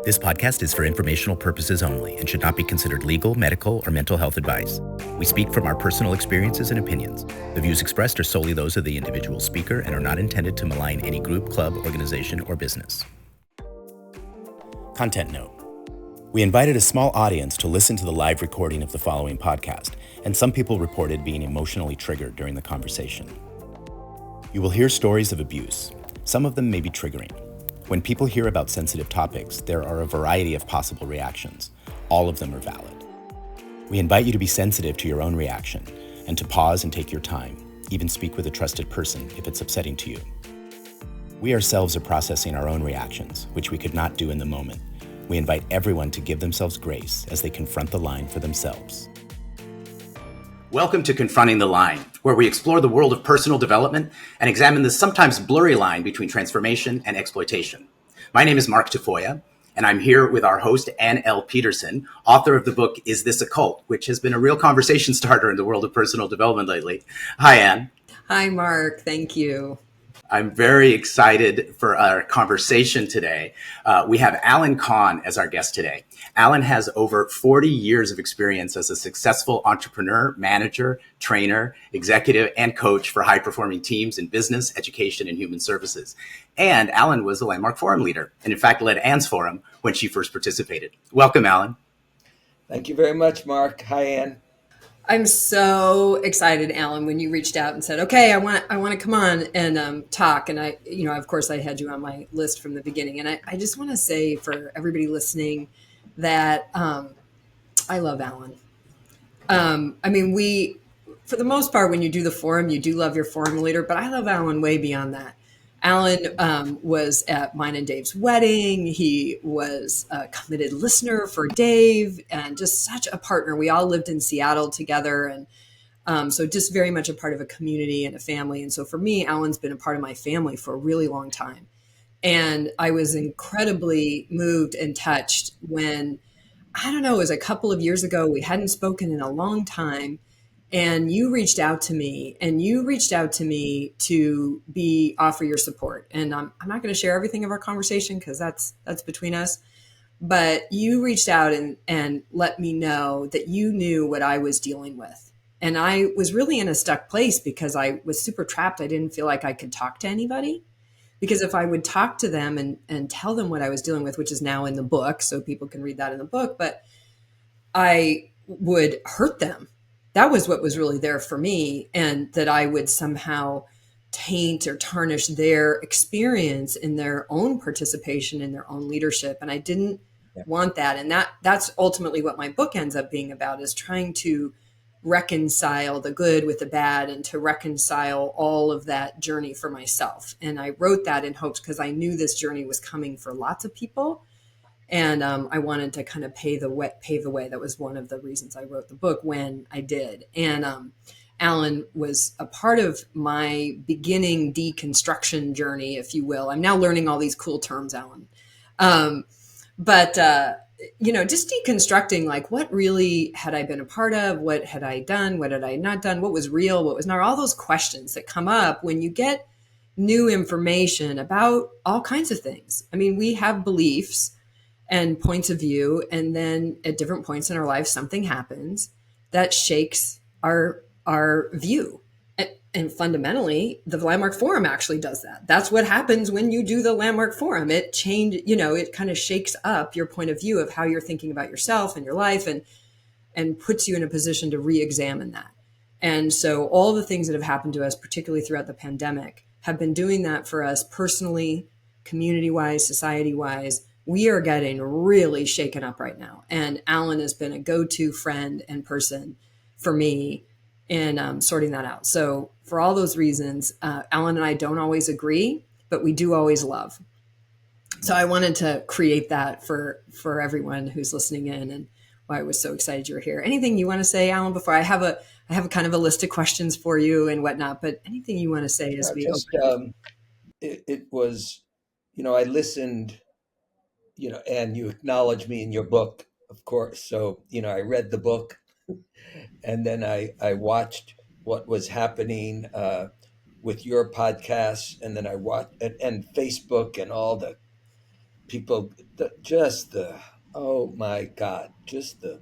This podcast is for informational purposes only and should not be considered legal, medical, or mental health advice. We speak from our personal experiences and opinions. The views expressed are solely those of the individual speaker and are not intended to malign any group, club, organization, or business. Content note. We invited a small audience to listen to the live recording of the following podcast, and some people reported being emotionally triggered during the conversation. You will hear stories of abuse. Some of them may be triggering. When people hear about sensitive topics, there are a variety of possible reactions. All of them are valid. We invite you to be sensitive to your own reaction and to pause and take your time, even speak with a trusted person if it's upsetting to you. We ourselves are processing our own reactions, which we could not do in the moment. We invite everyone to give themselves grace as they confront the line for themselves. Welcome to Confronting the Line, where we explore the world of personal development and examine the sometimes blurry line between transformation and exploitation. My name is Mark Tafoya, and I'm here with our host, Ann L. Peterson, author of the book, Is This a Cult?, which has been a real conversation starter in the world of personal development lately. Hi, Ann. Hi, Mark. Thank you. I'm very excited for our conversation today. We have Alan Cahn as our guest today. Alan has over 40 years of experience as a successful entrepreneur, manager, trainer, executive, and coach for high-performing teams in business, education, and human services. And Alan was a Landmark Forum leader, and in fact led Ann's forum when she first participated. Welcome, Alan. Thank you very much, Mark. Hi, Ann. I'm so excited, Alan, when you reached out and said, "Okay, I want to come on and talk." And of course, I had you on my list from the beginning. And I just want to say for everybody listening that I love Alan. We, for the most part, when you do the forum, you do love your forum leader, but I love Alan way beyond that. Alan was at mine and Dave's wedding. He was a committed listener for Dave and just such a partner. We all lived in Seattle together. And so just very much a part of a community and a family. And so for me, Alan's been a part of my family for a really long time. And I was incredibly moved and touched when, it was a couple of years ago, we hadn't spoken in a long time. And you reached out to me to offer your support. And I'm not going to share everything of our conversation because that's between us. But you reached out and let me know that you knew what I was dealing with. And I was really in a stuck place because I was super trapped. I didn't feel like I could talk to anybody. Because if I would talk to them and tell them what I was dealing with, which is now in the book, so people can read that in the book, but I would hurt them. That was what was really there for me, and that I would somehow taint or tarnish their experience in their own participation in their own leadership. And I didn't want that. And that's ultimately what my book ends up being about, is trying to reconcile the good with the bad and to reconcile all of that journey for myself. And I wrote that in hopes because I knew this journey was coming for lots of people. And I wanted to kind of pave the way. That was one of the reasons I wrote the book when I did. And Alan was a part of my beginning deconstruction journey, if you will. I'm now learning all these cool terms, Alan. Just deconstructing, like, what really had I been a part of? What had I done? What had I not done? What was real? What was not? All those questions that come up when you get new information about all kinds of things. I mean, we have beliefs and points of view. And then at different points in our life, something happens that shakes our view. And fundamentally, the Landmark Forum actually does that. That's what happens when you do the Landmark Forum. It it kind of shakes up your point of view of how you're thinking about yourself and your life and puts you in a position to re-examine that. And so all the things that have happened to us, particularly throughout the pandemic, have been doing that for us personally, community-wise, society-wise. We are getting really shaken up right now. And Alan has been a go-to friend and person for me in sorting that out. So for all those reasons, Alan and I don't always agree, but we do always love. So I wanted to create that for everyone who's listening in, and why I was so excited you were here. Anything you want to say, Alan, before I have a kind of a list of questions for you and whatnot, but anything you want to say as we open? It was, I listened, and you acknowledge me in your book, of course. So, I read the book and then I watched what was happening with your podcasts, and then I watched and Facebook and all the people, just the, oh my God, just the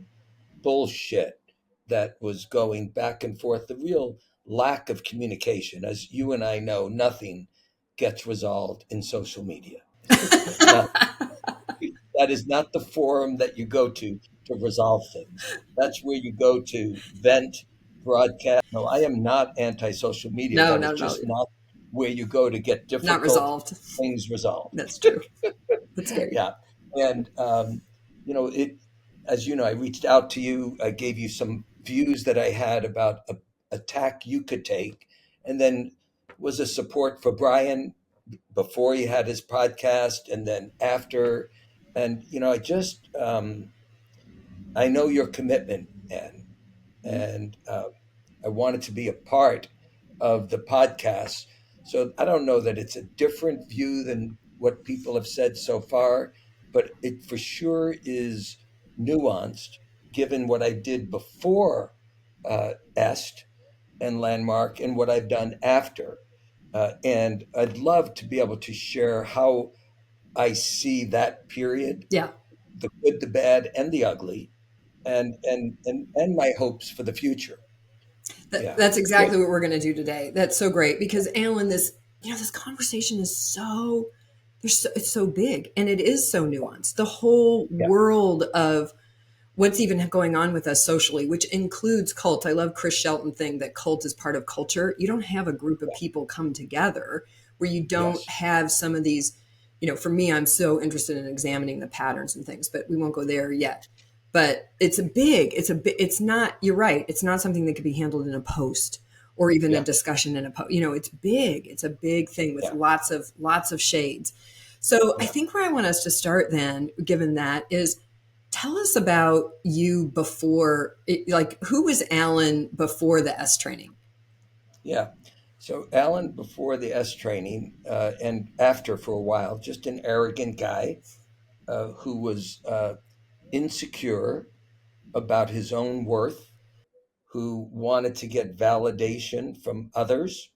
bullshit that was going back and forth, the real lack of communication. As you and I know, nothing gets resolved in social media. Not, that is not the forum that you go to resolve things. That's where you go to vent, broadcast. No, I am not anti-social media. No, That is not at all. just not where you go to get Not difficult resolved. things resolved. That's true. That's scary. Yeah. And, it, as you know, I reached out to you, I gave you some views that I had about a tack you could take, and then was a support for Brian before he had his podcast and then after. And, I know your commitment, Anne, and I wanted to be a part of the podcast. So I don't know that it's a different view than what people have said so far, but it for sure is nuanced given what I did before Est and Landmark and what I've done after. And I'd love to be able to share how I see that period, Yeah. the good, the bad, and the ugly, and my hopes for the future. Yeah. That's So exactly what we're going to do today. That's so great because Alan, this conversation is so it's so big and it is so nuanced. The whole yeah, world of what's even going on with us socially, which includes cult. I love Chris Shelton thing that cult is part of culture. You don't have a group of yeah, people come together where you don't yes, have some of these, for me, I'm so interested in examining the patterns and things, but we won't go there yet. But it's not, you're right. It's not something that could be handled in a post or even a yeah, discussion in a post. It's big. It's a big thing with yeah, lots of shades. So I yeah, think where I want us to start then, given that, is tell us about you before, like who was Alan before the S training? yeah. So Alan, before the S training, and after for a while, just an arrogant guy who was insecure about his own worth, who wanted to get validation from others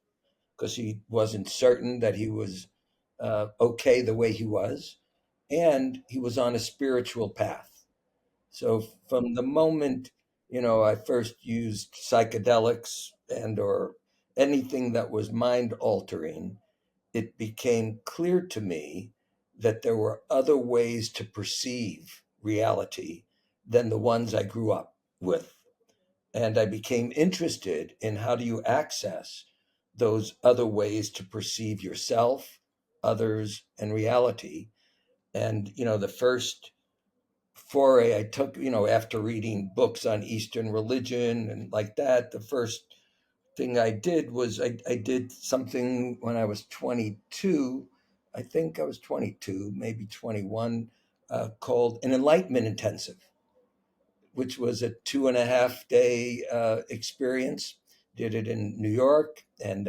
because he wasn't certain that he was okay the way he was, and he was on a spiritual path. So from the moment, I first used psychedelics and or anything that was mind altering, it became clear to me that there were other ways to perceive reality than the ones I grew up with. And I became interested in how do you access those other ways to perceive yourself, others, and reality. And, the first foray I took, after reading books on Eastern religion and like that, the first thing I did was I did something when I was 22. I think I was 22, maybe 21, called an Enlightenment Intensive, which was a 2.5 day experience. Did it in New York and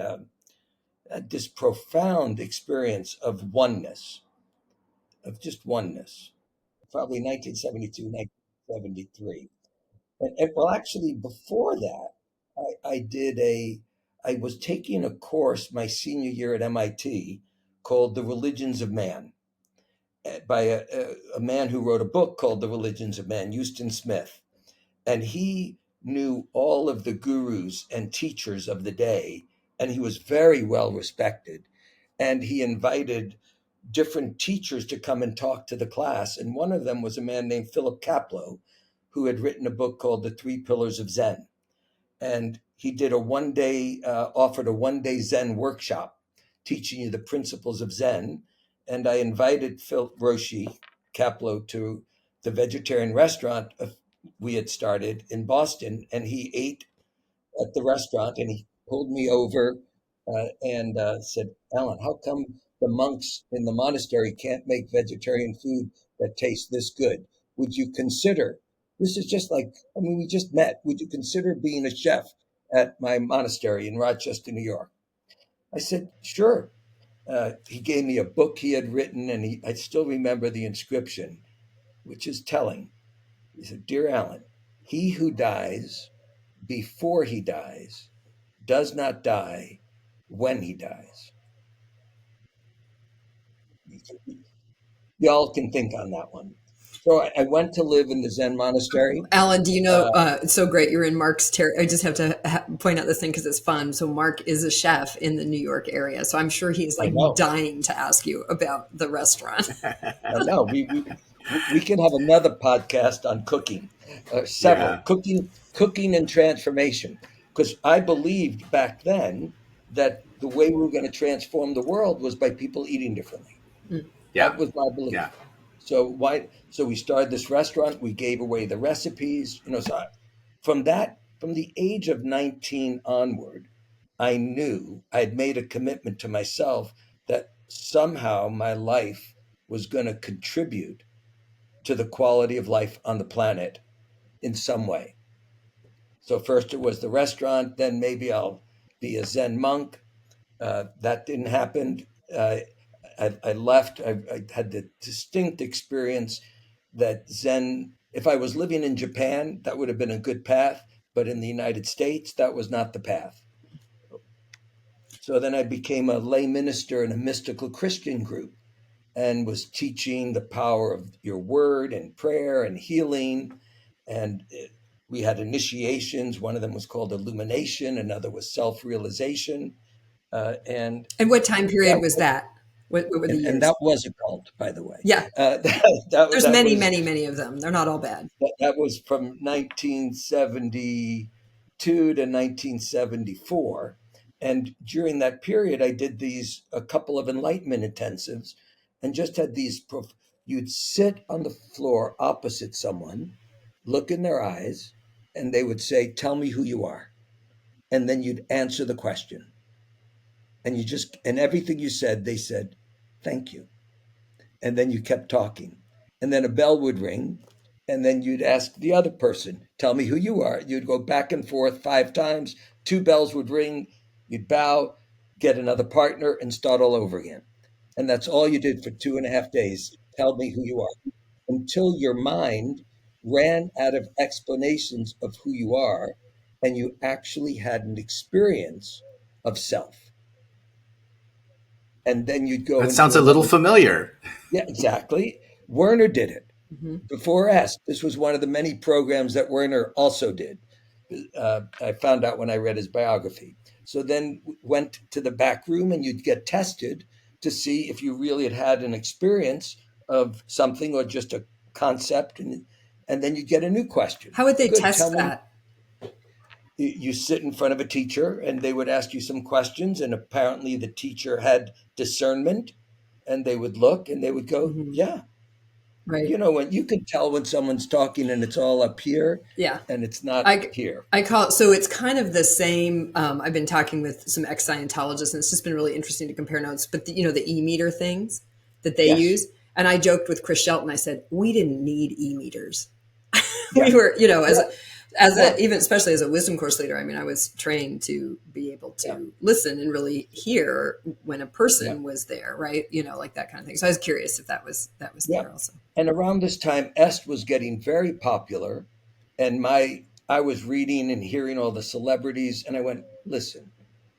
had this profound experience of oneness, of just oneness, probably 1972, 1973. Well, actually, before that, I did I was taking a course my senior year at MIT called The Religions of Man by a man who wrote a book called The Religions of Man, Houston Smith. And he knew all of the gurus and teachers of the day, and he was very well respected. And he invited different teachers to come and talk to the class. And one of them was a man named Philip Kapleau, who had written a book called The Three Pillars of Zen. And he did offered a 1 day Zen workshop teaching you the principles of Zen. And I invited Phil Roshi Kapleau to the vegetarian restaurant we had started in Boston, and he ate at the restaurant, and he pulled me over and said, "Alan, how come the monks in the monastery can't make vegetarian food that tastes this good? Would you consider? This is just like, I mean, we just met. Would you consider being a chef at my monastery in Rochester, New York?" I said, "Sure." He gave me a book he had written, and I still remember the inscription, which is telling. He said, "Dear Alan, he who dies before he dies does not die when he dies." y'all can think on that one. So I went to live in the Zen monastery. Alan, do you know, Uh, it's so great you're in Mark's I just have to point out this thing because it's fun. So Mark is a chef in the New York area. So I'm sure he's I like know, dying to ask you about the restaurant. I know. We can have another podcast on cooking, several Yeah. cooking and transformation. Because I believed back then that the way we were going to transform the world was by people eating differently. Yeah. That was my Yeah. belief. So why? So we started this restaurant. We gave away the recipes. So from the age of 19 onward, I knew I'd made a commitment to myself that somehow my life was going to contribute to the quality of life on the planet in some way. So first it was the restaurant, then maybe I'll be a Zen monk. That didn't happen. I left. I had the distinct experience that Zen, if I was living in Japan, that would have been a good path. But in the United States, that was not the path. So then I became a lay minister in a mystical Christian group and was teaching the power of your word and prayer and healing. And we had initiations. One of them was called illumination, another was self realization. And And what time that period was that? What were the and years? that was a cult, by the way. Yeah, there's That many, was many, many of them. They're not all bad. that was from 1972 to 1974, and during that period, I did a couple of enlightenment intensives, and just had you'd sit on the floor opposite someone, look in their eyes, and they would say, "Tell me who you are," and then you'd answer the question, and everything you said, they said, "Thank you." And then you kept talking. And then a bell would ring, and then you'd ask the other person, "Tell me who you are." You'd go back and forth 5 times, two bells would ring, you'd bow, get another partner, and start all over again. And that's all you did for 2.5 days. Tell me who you are. Until your mind ran out of explanations of who you are, and you actually had an experience of self. And then you'd go That sounds into a little another. familiar. Yeah, exactly. Werner did it. Hmm. Before S, this was one of the many programs that Werner also did. I found out when I read his biography. So then went to the back room, and you'd get tested to see if you really had an experience of something or just a concept, and then you get a new question. How would they Good, test tell me. that? You sit in front of a teacher, and they would ask you some questions, and apparently the teacher had discernment, and they would look and they would go, Hmm. "Yeah." Right. When you can tell when someone's talking and it's all up here Yeah. and it's not I, here. I call it, so it's kind of the same. I've been talking with some ex-Scientologists, and it's just been really interesting to compare notes. But the e-meter things that they Yes. use, and I joked with Chris Shelton. I said we didn't need e-meters. Yeah. We were, Yeah. Yeah. even especially as a wisdom course leader. I mean, I was trained to be able Yeah. to listen and really hear when a Yeah. person was there, right? Like that kind of thing. So I was curious if that was Yeah. there also. And around this time, Est was getting very popular. And I was reading and hearing all the celebrities, and I went, listen,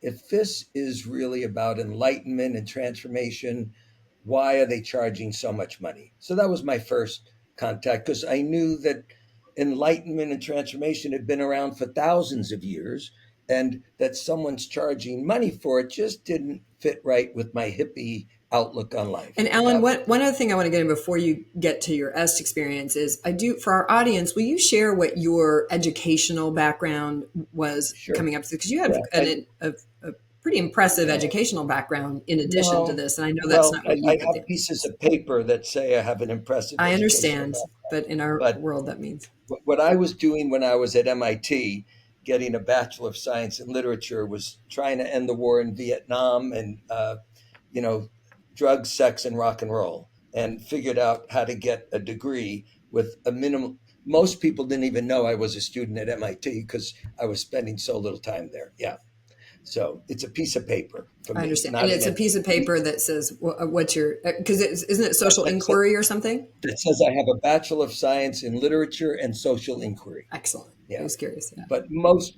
if this is really about enlightenment and transformation, why are they charging so much money? So that was my first contact, because I knew that enlightenment and transformation had been around for thousands of years, and that someone's charging money for it just didn't fit right with my hippie outlook on life. And Alan, That one other thing I want to get in before you get to your EST experience is I do for our audience. Will you share what your educational background was Sure. coming up to? Because you have Yeah. a pretty impressive No, educational background in addition to no. this, and I know that's Well, not where you I got have the. pieces of paper that say I have an impressive I educational understand, background. but in our But world, that means what I was doing when I was at MIT, getting a Bachelor of Science in Literature, was trying to end the war in Vietnam and, you know, drugs, sex, and rock and roll, and figured out how to get a degree with a minimum. Most people didn't even know I was a student at MIT because I was spending so little time there. Yeah. So it's a piece of paper for I me, understand, and not it's a an piece of paper that says what's your because isn't it social that inquiry or something? says I have a Bachelor of Science in Literature and Social Inquiry. Excellent. I Yeah. was curious. Yeah. But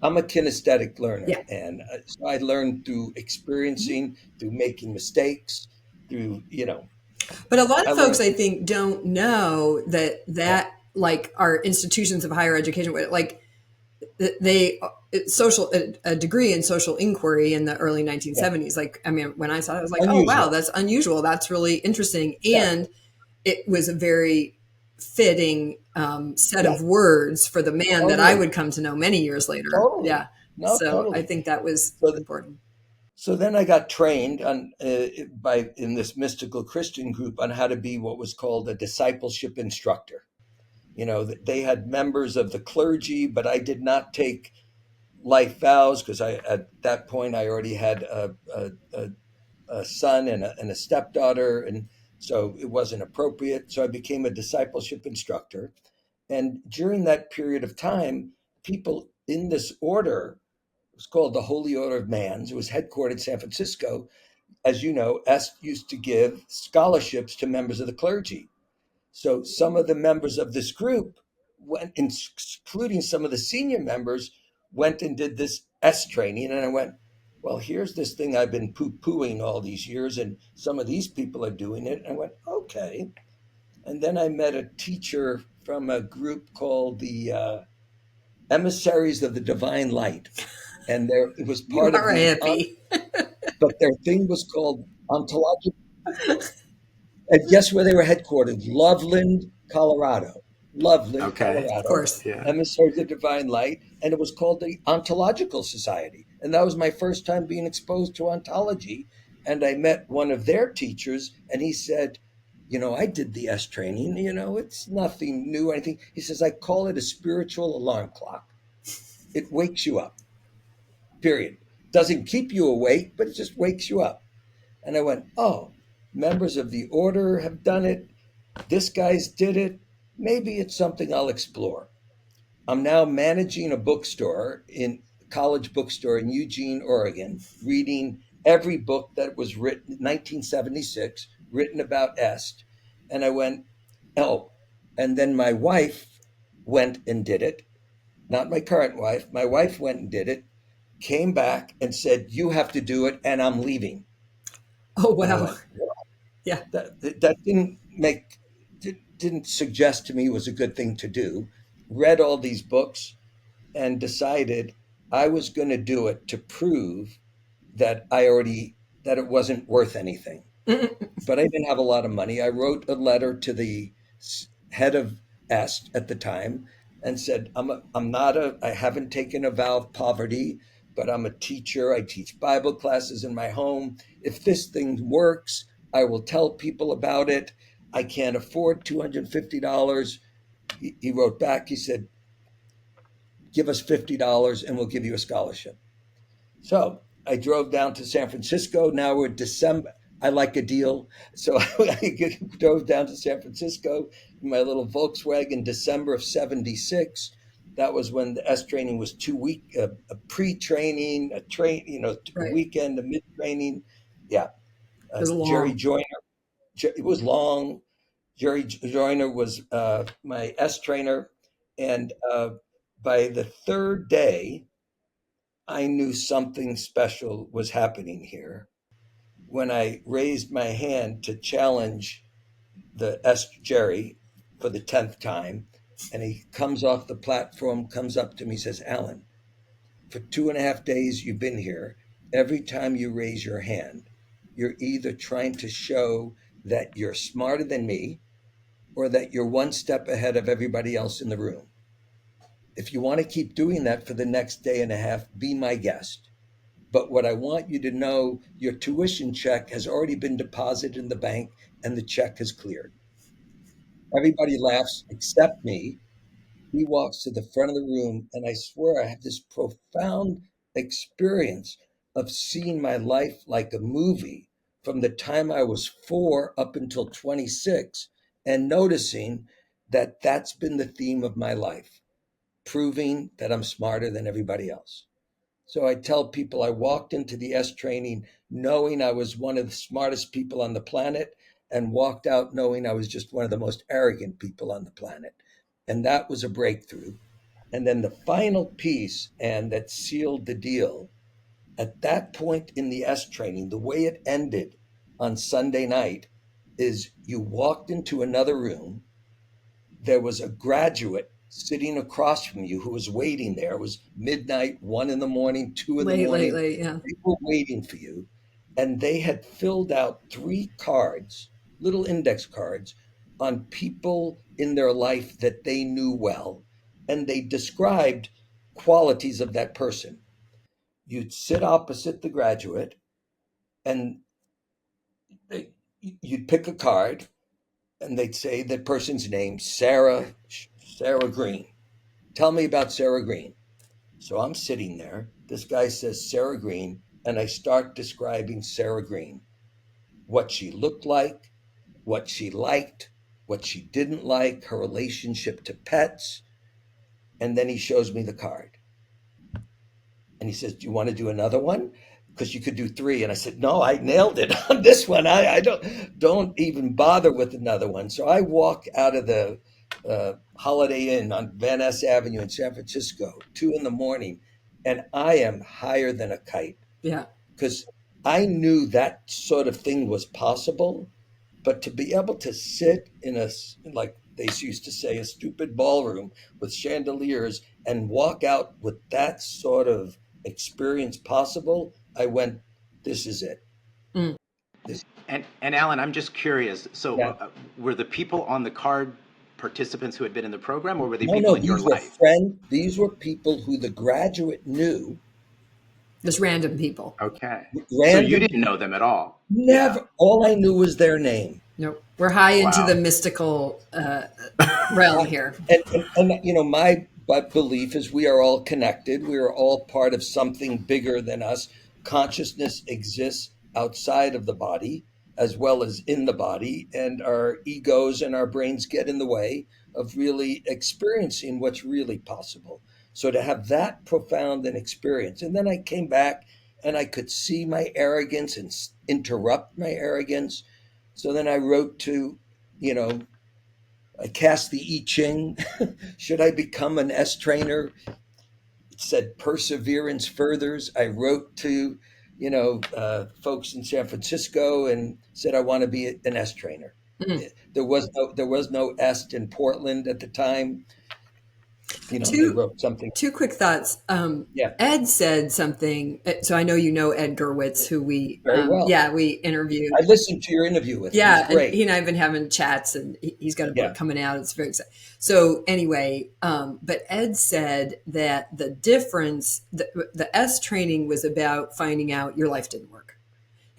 I'm a kinesthetic learner, Yeah. and so I learn through Mhm. experiencing, through making mistakes, through. But a lot I of folks, learned, I think, don't know that yeah, like our institutions of higher education, like they social a degree in social inquiry in the early yeah, 1970s. Like, I mean, when I saw it, I was like, oh wow, unusual. that's unusual. That's really interesting, Yeah, and it was a very fitting set yeah, of words for the man that I totally, would come to know many years later. totally. Yeah, No, so I totally. think that was So, important. so then I got trained on by in this mystical Christian group on how to be what was called a discipleship instructor. They had members of the clergy, but I did not take life vows because I at that point I already had a son and a stepdaughter, and so it wasn't appropriate. So I became a discipleship instructor, and during that period of time, people in this order, it was called the Holy Order of Mans. It was headquartered in San Francisco. As you know, Est used to give scholarships to members of the clergy. So some of the members of this group went, including some of the senior members, went and did this S training. And I went, well, here's this thing I've been poo-pooing all these years, and some of these people are doing it. And I went, okay. And then I met a teacher from a group called the Emissaries of the Divine Light. And it was You part of are a the, hippie. but their thing was called ontological. And guess where they were headquartered? Loveland, Colorado. Loveland, Okay. Of Colorado. course. Yeah. Emissaries of Divine Light. And it was called the Ontological Society. And that was my first time being exposed to ontology. And I met one of their teachers, and he said, I did the S training, it's nothing new or anything. He says, I call it a spiritual alarm clock. It wakes you up, period. Doesn't keep you awake, but it just wakes you up. And I went, oh, members of the order have done it. This guy's did it. Maybe it's something I'll explore. I'm now managing a bookstore in college bookstore in Eugene, Oregon, reading every book that was written in 1976, written about Est. And I went, oh, and then my wife went and did it. Not my current wife. My wife went and did it, came back and said, you have to do it, and I'm leaving. Oh And I wow. went, Yeah. that didn't suggest to me it was a good thing to do. Read all these books and decided I was going to do it to prove that it wasn't worth anything. But I didn't have a lot of money. I wrote a letter to the head of Est at the time and said, I haven't taken a vow of poverty, but I'm a teacher. I teach Bible classes in my home. If this thing works, I will tell people about it. I can't afford $250. He wrote back, he said, give us $50 and we'll give you a scholarship. So I drove down to San Francisco. Now we're December. I like a deal. So I drove down to San Francisco in my little Volkswagen, December of 76. That was when the S training was 2 week, a pre-training, a Right. weekend, a mid-training. Yeah. It was Jerry long. Joyner, it was long. Jerry Joyner was my S trainer. And by the third day, I knew something special was happening here when I raised my hand to challenge the S. Jerry for the 10th time. And he comes off the platform, comes up to me, says, Alan, for 2.5 days you've been here. Every time you raise your hand, you're either trying to show that you're smarter than me or that you're one step ahead of everybody else in the room. If you want to keep doing that for the next day and a half, be my guest. But what I want you to know, your tuition check has already been deposited in the bank and the check has cleared. Everybody laughs except me. He walks to the front of the room, and I swear I have this profound experience of seeing my life like a movie from the time I was 4 up until 26, and noticing that that's been the theme of my life, proving that I'm smarter than everybody else. So I tell people I walked into the S training knowing I was one of the smartest people on the planet and walked out knowing I was just one of the most arrogant people on the planet. And that was a breakthrough. And then the final piece, and that sealed the deal, at that point in the S training, the way it ended on Sunday night is you walked into another room. There was a graduate sitting across from you who was waiting there. It was midnight, 1 in the morning, 2 in the morning. late, yeah. They were waiting for you. And they had filled out 3 cards, little index cards, on people in their life that they knew well. And they described qualities of that person. You'd sit opposite the graduate and you'd pick a card and they'd say that person's name, Sarah Green. Tell me about Sarah Green. So I'm sitting there. This guy says Sarah Green, and I start describing Sarah Green, what she looked like, what she liked, what she didn't like, her relationship to pets. And then he shows me the card. And he says, do you want to do another one? Because you could do 3. And I said, no, I nailed it on this one. I don't even bother with another one. So I walk out of the Holiday Inn on Van Ness Avenue in San Francisco, 2 in the morning, and I am higher than a kite. Yeah. Because I knew that sort of thing was possible, but to be able to sit in a, like they used to say, a stupid ballroom with chandeliers and walk out with that sort of experience possible, I went, this is it. Mm. And Alan, I'm just curious. So Yeah. were the people on the card participants who had been in the program, or were they No, people no, in your these were life? these were people who the graduate knew. Just random people. Okay. So Random, you didn't know them at all? never. Yeah. All I knew was their name. Nope. We're high into Wow. the mystical realm here. And you know, my belief is we are all connected. We are all part of something bigger than us. Consciousness exists outside of the body as well as in the body, and our egos and our brains get in the way of really experiencing what's really possible. So to have that profound an experience, and then I came back and I could see my arrogance and interrupt my arrogance. So then I wrote to, you know, I cast the I Ching. Should I become an S trainer? It said perseverance furthers. I wrote to, folks in San Francisco and said I want to be an S trainer. Mm. There was no S in Portland at the time. They Two wrote something. two quick thoughts. Yeah, Ed said something. So I know you know Ed Gerwitz, who we very well. we interviewed. I listened to your interview with him. Yeah, It was great. and he and I have been having chats, and he's got a book Yeah. coming out. It's very exciting. So anyway, but Ed said that the difference, the S training was about finding out your life didn't work.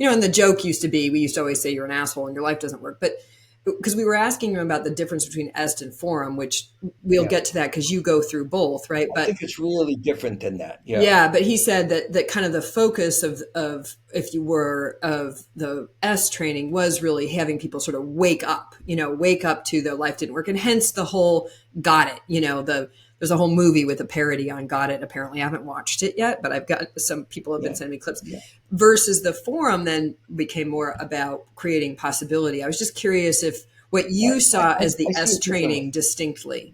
And the joke used to be, we used to always say you're an asshole and your life doesn't work. But because we were asking him about the difference between EST and Forum, which we'll get to that because you go through both, right? I think it's really different than that. Yeah. Yeah, but he said that kind of the focus of if you were of the S training was really having people sort of wake up to their life didn't work, and hence the whole got it. There's a whole movie with a parody on Got It. Apparently, I haven't watched it yet, but I've got some people have been sending me clips. Yeah. Versus the Forum then became more about creating possibility. I was just curious if what you saw as the I see S it training distinctly.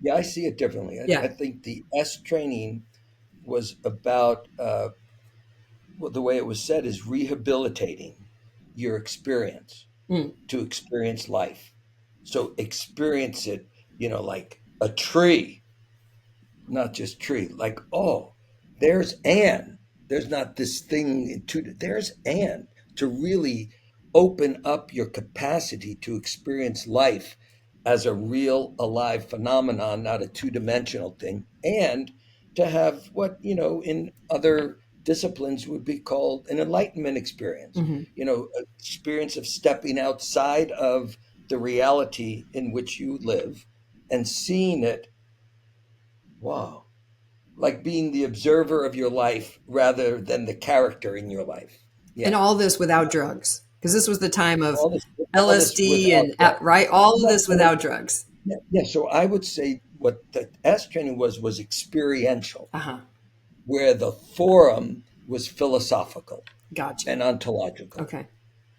Yeah, I see it differently. I think the S training was about, the way it was said is rehabilitating your experience to experience life. So experience it, like a tree, not just tree, like, oh, there's Anne. There's not this thing, there's Anne, to really open up your capacity to experience life as a real alive phenomenon, not a two-dimensional thing, and to have what, in other disciplines would be called an enlightenment experience, an experience of stepping outside of the reality in which you live and seeing it, wow, like being the observer of your life rather than the character in your life. Yeah. And all this without drugs, because this was the time of all this LSD and drugs. right, all of this without drugs. Yeah. So I would say what the S training was experiential, where the Forum was philosophical. Gotcha. And ontological. Okay.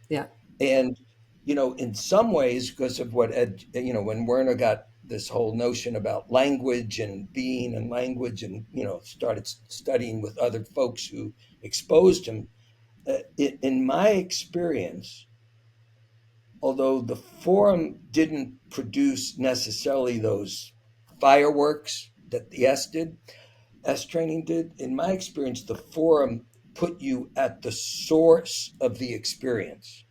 Yeah. And in some ways, because of what Ed, when Werner got this whole notion about language and being and language, and started studying with other folks who exposed him. In my experience, although the forum didn't produce necessarily those fireworks that the S training did, in my experience, the forum put you at the source of the experience,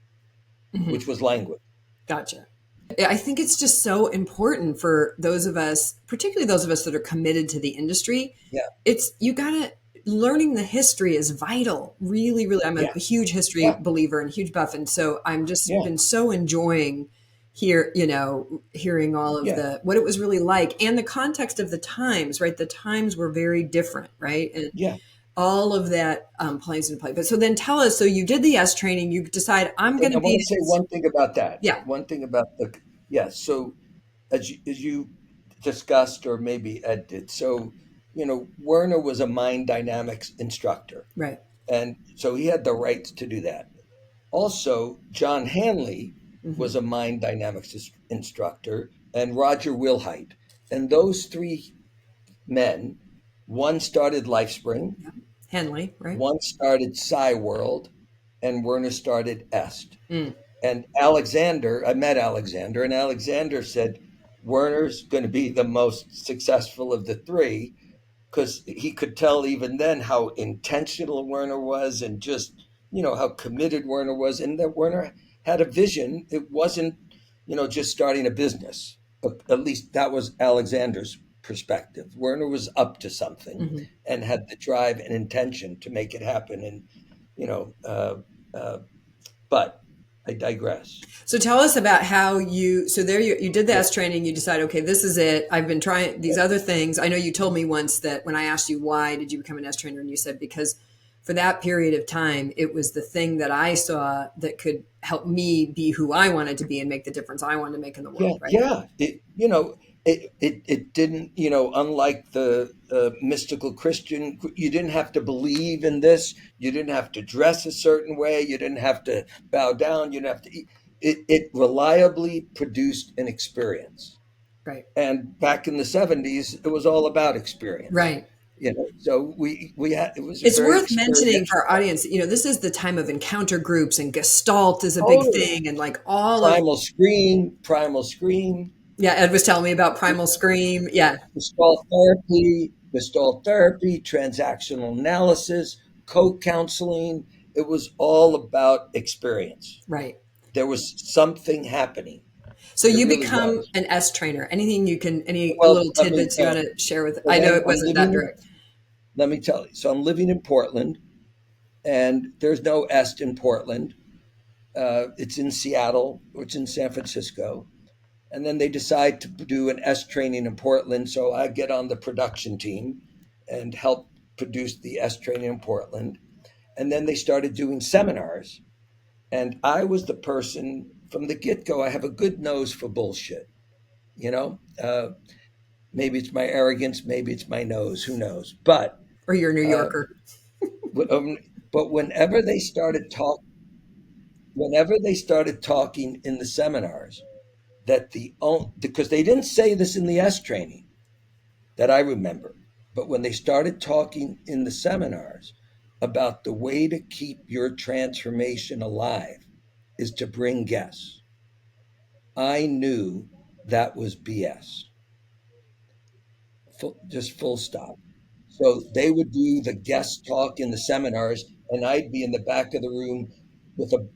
Mhm. which was language. Gotcha. I think it's just so important for those of us, particularly those of us that are committed to the industry. Yeah, It's you gotta learning the history is vital. Really, really. I'm yeah, a huge history yeah, believer and huge buff, and so I'm just yeah, been so enjoying hearing all of yeah, the what it was really like and the context of the times. Right, the times were very different. Right, and yeah. all of that plays into play. But so then tell us. So you did the S training. You decide I'm going And I to want be. to say one thing about that. Yeah. One thing about the, yeah. So as you discussed, or maybe Ed did, so Werner was a mind dynamics instructor, Right. and so he had the right to do that. Also, John Hanley Hmm. was a mind dynamics instructor, and Roger Wilhite. And those three men, one started LifeSpring, Yeah. Henley. Right. one started World, and Werner started EST. Mm. And I met Alexander, and Alexander said Werner's going to be the most successful of the three, because he could tell even then how intentional Werner was, and just how committed Werner was, and that Werner had a vision. It wasn't just starting a business. At least that was Alexander's perspective. Werner was up to something Hmm. and had the drive and intention to make it happen. And you know, uh, uh, but I digress. So tell us about how so there you did the Yeah, S training, you decide, okay, this is it. I've been trying these yeah, other things. I know you told me once that when I asked you why did you become an S trainer, and you said because for that period of time, it was the thing that I saw that could help me be who I wanted to be and make the difference I wanted to make in the yeah, world, right? yeah. It didn't, unlike the mystical Christian, you didn't have to believe in this. You didn't have to dress a certain way. You didn't have to bow down. You didn't have to eat. It reliably produced an experience. Right. And back in the 70s, it was all about experience. Right. So we had, it was a It's very worth mentioning for our experiential. audience, this is the time of encounter groups and Gestalt is a big Totally. thing and like all of Primal scream. yeah, Ed was telling me about Primal Scream. Yeah, Gestalt therapy, transactional analysis, co-counseling. It was all about experience. right. There was something happening. So There you really become was. an S trainer. Anything you can, any Well, little tidbits you want to share with? so I know then it I'm wasn't that living. direct. Let me tell you. So I'm living in Portland, and there's no Est in Portland. It's in Seattle, or it's in San Francisco. And then they decide to do an S training in Portland. So I get on the production team and help produce the S training in Portland. And then they started doing seminars. And I was the person from the get go. I have a good nose for bullshit. You know, maybe it's my arrogance, maybe it's my nose, who knows? Or you're a New Uh, Yorker. um, but whenever they started talking in the seminars, because they didn't say this in the S training that I remember, but when they started talking in the seminars about the way to keep your transformation alive is to bring guests, I knew that was BS. Just full stop. So they would do the guest talk in the seminars, and I'd be in the back of the room with a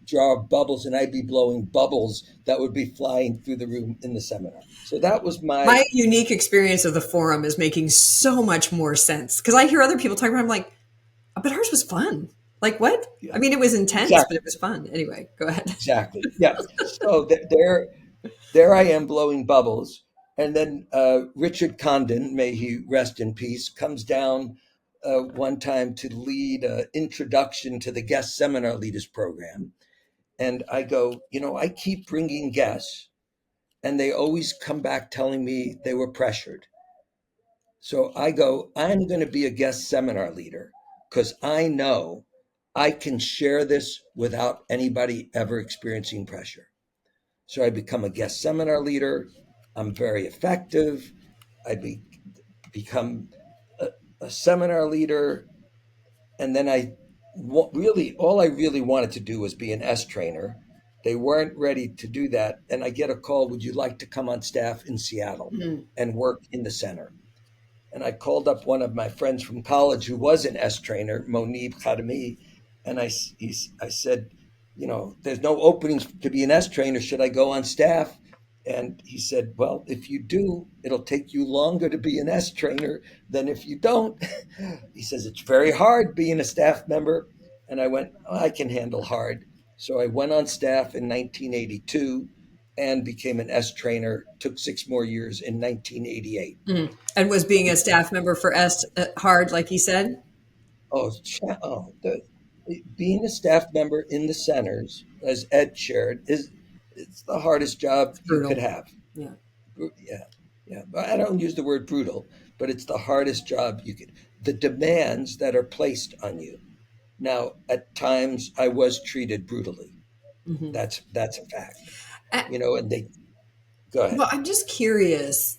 jar of bubbles, and I'd be blowing bubbles that would be flying through the room in the seminar. So that was my, My unique experience of the forum is making so much more sense because I hear other people talking about. I'm like, "Oh, but ours was fun. Like what? I yeah, mean, it was intense, but exactly, it was fun. Anyway, go ahead. exactly, yeah. So there I am blowing bubbles, and then Richard Condon, may he rest in peace, comes down one time to lead an introduction to the guest seminar leaders program. And I go, I keep bringing guests, and they always come back telling me they were pressured. So I go, I'm going to be a guest seminar leader because I know I can share this without anybody ever experiencing pressure. So I become a guest seminar leader. I'm very effective. Become a seminar leader. And then really, all I really wanted to do was be an S trainer. They weren't ready to do that. And I get a call, would you like to come on staff in Seattle Mm. and work in the center? And I called up one of my friends from college who was an S trainer, Monib Khadami, and I said, there's no openings to be an S trainer. Should I go on staff? And he said, well, if you do, it'll take you longer to be an S trainer than if you don't. He says, it's very hard being a staff member. And I went, oh, I can handle hard. So I went on staff in 1982 and became an S trainer, took 6 more years in 1988. Mm. And was being a staff member for S hard, like he said? Being a staff member in the centers, as Ed shared, it's the hardest job It's you could brutal. have. Yeah. Yeah, yeah. I don't use the word brutal, but it's the hardest job you could. The demands that are placed on you. Now, at times, I was treated brutally. Mm-hmm. That's a fact. Uh, And they go ahead. well, I'm just curious,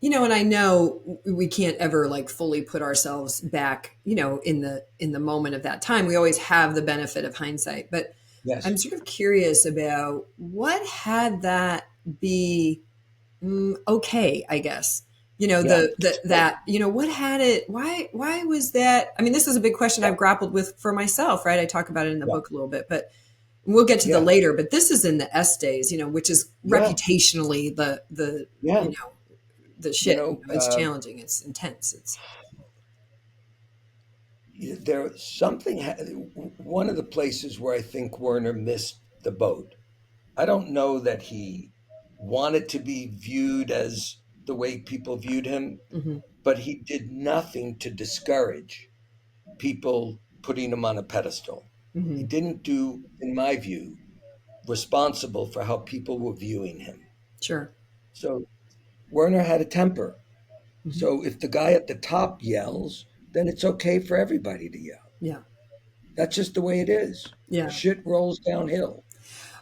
and I know we can't ever like fully put ourselves back, in the moment of that time. We always have the benefit of hindsight, but Yes. I'm sort of curious about what had that be okay, I guess. Yeah. What had it, why was that? I mean, this is a big question Yeah. I've grappled with for myself, right? I talk about it in the Yeah. book a little bit, but we'll get to the Yeah. later, but this is in the S days, which is Yeah. reputationally Yeah. the You shit. know, It's challenging. It's intense. It's there something. One of the places where I think Werner missed the boat. I don't know that he wanted to be viewed as the way people viewed him, mm-hmm, but he did nothing to discourage people putting him on a pedestal. He mm-hmm, didn't do, in my view, responsible for how people were viewing him. sure. So Werner had a temper. Mm-hmm, So if the guy at the top yells, then it's okay for everybody to yell. yeah, That's just the way it is. yeah. Shit rolls downhill.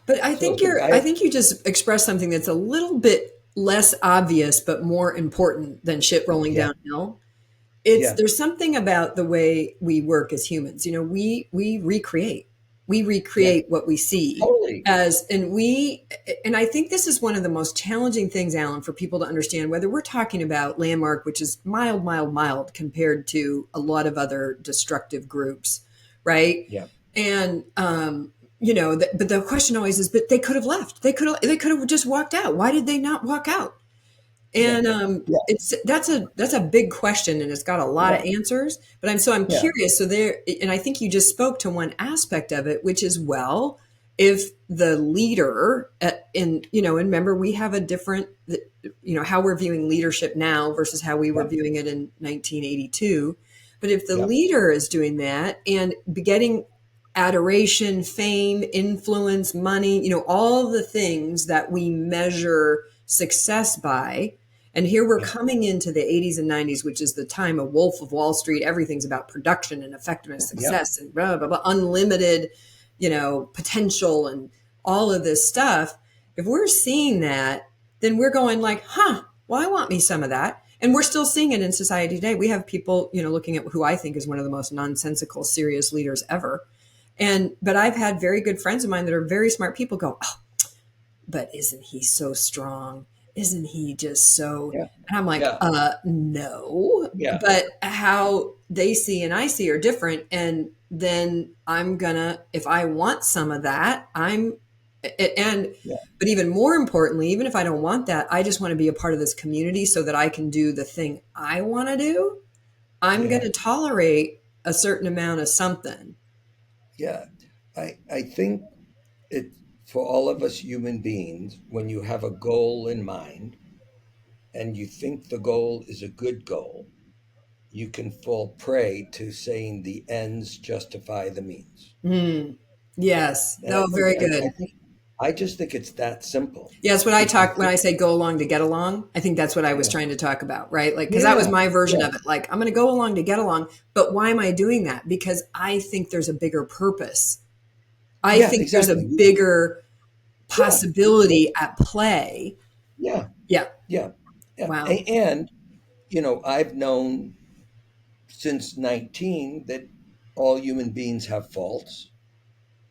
But So if the guy, I think you just expressed something that's a little bit less obvious, but more important than shit rolling yeah, downhill. yeah, There's something about the way we work as humans. We yeah, recreate what we see totally. and I think this is one of the most challenging things, Alan, for people to understand, whether we're talking about Landmark, which is mild compared to a lot of other destructive groups, right? Yeah, And but the question always is, but they could have left. They could have just walked out. Why did they not walk out? yeah, And yeah, that's a big question, and it's got a lot of yeah, answers. But I'm yeah, curious. So there, and I think you just spoke to one aspect of it, which is, well, if the leader and remember, we have a different, how we're viewing leadership now versus how we were yeah, viewing it in 1982. But if the yeah, leader is doing that and getting adoration, fame, influence, money, all the things that we measure success by. And here we're yeah, coming into the 80s and 90s, which is the time of Wolf of Wall Street. Everything's about production and effectiveness, yeah, success, and blah, blah, blah, unlimited, potential and all of this stuff. If we're seeing that, then we're going like, well, I want me some of that. And we're still seeing it in society today. We have people, looking at who I think is one of the most nonsensical, serious leaders ever. But I've had very good friends of mine that are very smart people go, oh, but isn't he so strong? Isn't he just so? yeah, And I'm like, yeah, no. yeah, But how they see and I see are different. And then if I want some of that, yeah, but even more importantly, even if I don't want that, I just want to be a part of this community so that I can do the thing I want to do. I'm going yeah, to tolerate a certain amount of something. yeah. I think it for all of us human beings, when you have a goal in mind and you think the goal is a good goal, you can fall prey to saying the ends justify the means. Mm. Yes. And No, very good. I just think it's that simple. Yeah, that's what I If you talk when think, I say go along to get along. I think that's what I was yeah, trying to talk about, right? Like, because that was yeah, my version yeah, of it. Like, I'm going to go along to get along, but why am I doing that? Because I think there's a bigger purpose. I yeah, think there's a exactly. bigger Yeah, possibility at play. yeah, Yeah. yeah, yeah. Wow. And I've known since 19 that all human beings have faults.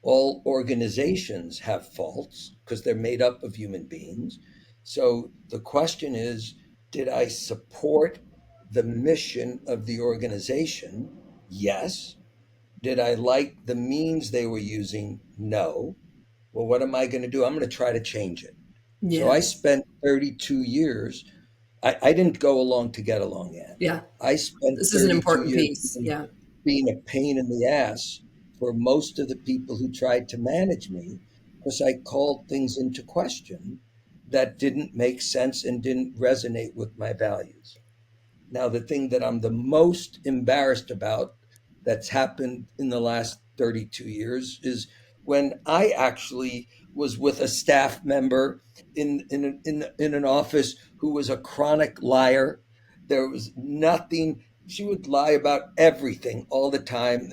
all organizations have faults because they're made up of human beings. So the question is, did I support the mission of the organization? Yes. Did I like the means they were using? No. Well, what am I going to do? I'm going to try to change it. So I Yes. spent 32 years. I didn't go along to get along, Ann. Yeah. I spent This is an 32 important years piece. Yeah. being a pain in the ass for most of the people who tried to manage me because I called things into question that didn't make sense and didn't resonate with my values. Now, the thing that I'm the most embarrassed about that's happened in the last 32 years is when I actually was with a staff member in an office who was a chronic liar. There was nothing. She would lie about everything all the time,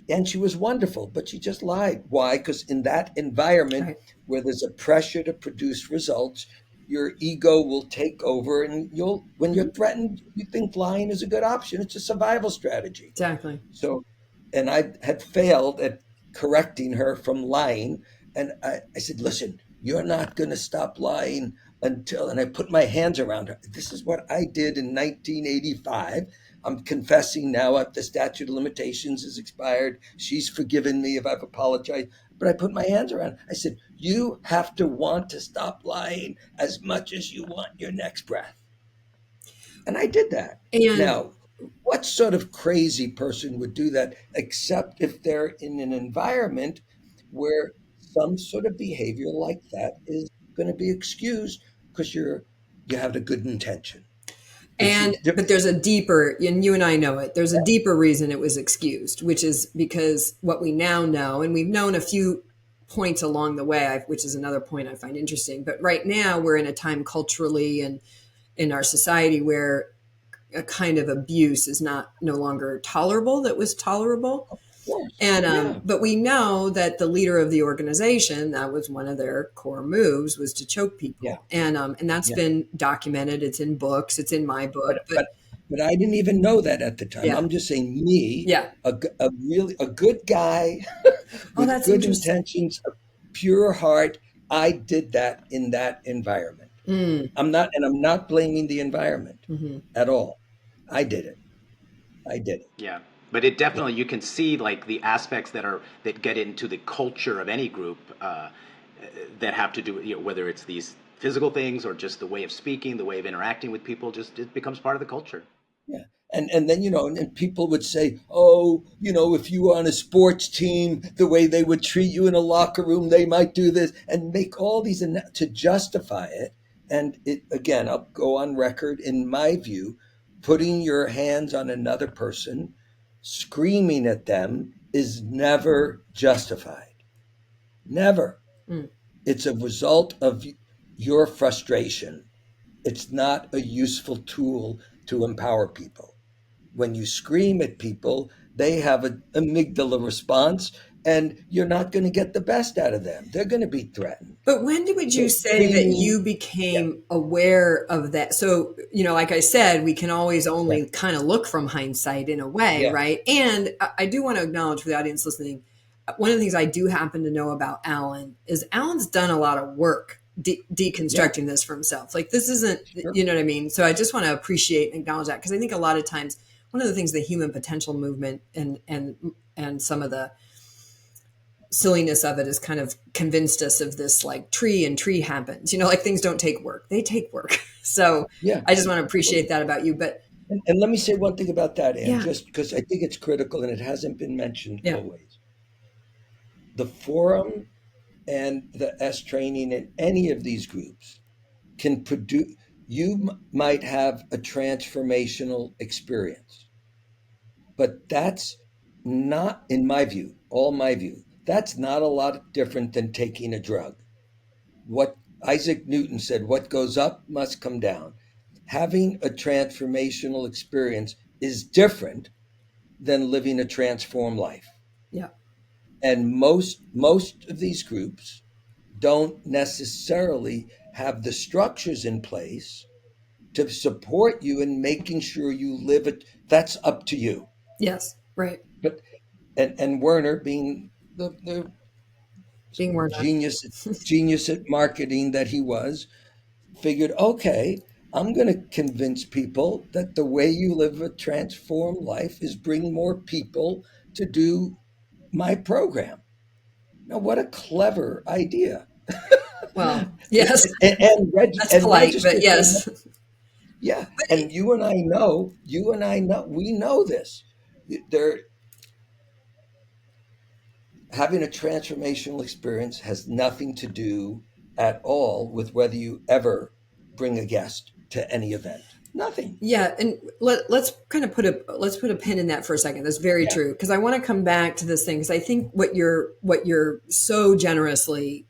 and she was wonderful, but she just lied. Why? Because in that environment Right. where there's a pressure to produce results, your ego will take over, and you'll when you're Mhm. threatened, you think lying is a good option. It's a survival strategy. Exactly. So, and I had failed at correcting her from lying. And I said, listen, you're not going to stop lying until, and I put my hands around her. This is what I did in 1985. I'm confessing now if the statute of limitations is expired. She's forgiven me if I've apologized. But I put my hands around her. I said, you have to want to stop lying as much as you want your next breath. And I did that. And Now, what sort of crazy person would do that except if they're in an environment where some sort of behavior like that is going to be excused because you have a good intention. There's a but there's a deeper, and you and I know it, there's a deeper reason it was excused, which is because what we now know, and we've known a few points along the way, which is another point I find interesting. But right now we're in a time culturally and in our society where a kind of abuse is not no longer tolerable that was tolerable. course. And Yeah, but we know that the leader of the organization, that was one of their core moves, was to choke yeah, people, and that's yeah. been documented. It's in books. It's in my But book. But but but I didn't even know that at the time. yeah, I'm just saying, me, yeah. a really a good guy Oh, with that's good interesting. intentions, a pure heart. I did that in that environment. Mm, I'm not blaming the environment hmm. at all. I did it. I did it. Yeah, but it Yeah. definitely, you can see like the aspects that get into the culture of any group, that have to do with, whether it's these physical things or just the way of speaking, the way of interacting with people. Just it becomes part of the culture. Yeah. And then, and people would say, oh, if you were on a sports team, the way they would treat you in a locker room, they might do this and make all these to justify it. And it, again, I'll go on record, in my view, putting your hands on another person, screaming at them is never justified. Never. Mm. It's a result of your frustration. It's not a useful tool to empower people. When you scream at people, they have an amygdala response, and you're not going to get the best out of them. They're going to be threatened. But when would So you say that screaming, you yeah, became aware of that? So, like I said, we can always yeah, only kind of look from hindsight in a way, yeah, right? And I do want to acknowledge for the audience listening, one of the things I do happen to know about Alan is Alan's done a lot of work yeah, deconstructing this for himself. Like this isn't, sure, you know what I mean? So I just want to appreciate and acknowledge that because I think a lot of times one of the things the human potential movement and some of the silliness of it has kind of convinced us of this like tree happens, like things don't take work, they take work. So yeah. I just want to appreciate that about you. But And let me say one thing about that, Anne, yeah, just because I think it's critical and it hasn't been mentioned yeah, always. The forum and the S training in any of these groups can produce, might have a transformational experience. But that's not, in my view, all my view, that's not a lot different than taking a drug. What Isaac Newton said, what goes up must come down. Having a transformational experience is different than living a transformed life. yeah, And most of these groups don't necessarily have the structures in place to support you in making sure you live it. That's up to you. yes, right, But and Werner being the Being Werner. Genius at marketing that he was, figured, okay, I'm going to convince people that the way you live a transformed life is bring more people to do my program. Now, what a clever idea. Well, yes, that's And polite, register but for, yes. yeah. But And we know this. There, having a transformational experience has nothing to do at all with whether you ever bring a guest to any event. Nothing. yeah, and let's kind of put a pin in that for a second. That's very Yeah. true, because I want to come back to this thing, because I think what you're so generously